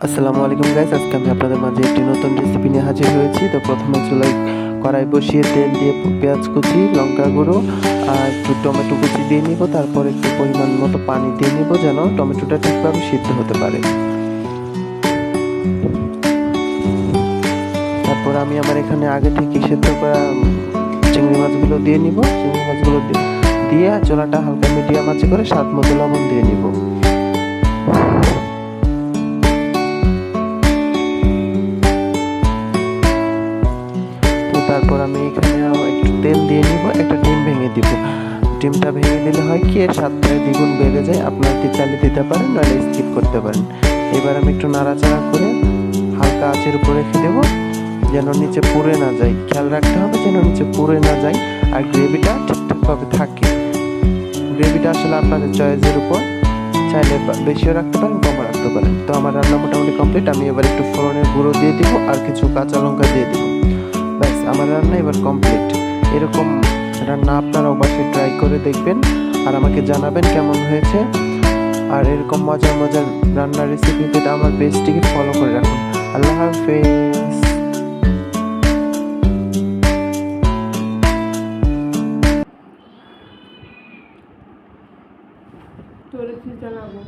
আসসালামু আলাইকুম গাইস, আজকে আমি আপনাদের মাঝে একটি নতুন রেসিপি নিয়ে হাজির হয়েছি। তো প্রথমে চুলায় কড়াই বসিয়ে তেল দিয়ে পেঁয়াজ কুচি, লঙ্কা গুঁড়ো আর একটু টমেটো কুচি দিয়ে নিব। তারপর একটু পরিমাণ মতো পানি দিয়ে নিব যেন টমেটোটা ঠিকভাবে সিদ্ধ হতে পারে। তারপর আমি আমার এখানে আগে থেকে সিদ্ধ করা চিংড়ি মাছগুলো দিয়ে নিব। চিংড়ি মাছগুলো দিয়ে চুলাটা হালকা মিডিয়াম আঁচে করে স্বাদ মতো লবণ দিয়ে নিব। তারপর আমি এখানে একটু তেল দিয়ে নিব, একটা ডিম ভেঙে দিব। ডিমটা ভেঙে দিলে হয় কি এর স্বাদটা দ্বিগুণ বেড়ে যায়। আপনারা চাইলে দিতে পারেন, নাহলে স্কিপ করতে পারেন। এবার আমি একটু নাড়াচাড়া করে হালকা আঁচের উপর রেখে দেবো যেন নিচে পুড়ে না যায়। খেয়াল রাখতে হবে যেন নিচে পুড়ে না যায় আর গ্রেভিটা ঠিকঠাকভাবে থাকে। গ্রেভিটা আসলে আপনাদের চয়েসের উপর, চাইলে বেশিও রাখতে পারেন, কমও রাখতে পারেন। তো আমার রান্না মোটামুটি কমপ্লিট। আমি এবার একটু ফোড়নের গুঁড়ো দিয়ে দিব আর কিছু কাঁচা লঙ্কা দিয়ে দিব। ব্যাস, আমার রান্না এবার কমপ্লিট। এরকম রান্না আপনারাও বাসায় ট্রাই করে দেখবেন আর আমাকে জানাবেন কেমন হয়েছে। আর এরকম মজার মজার রান্নার রেসিপি পেতে আমার পেজটিকে ফলো করে রাখুন। আল্লাহ হাফেজ। তোরে কি জানাবো।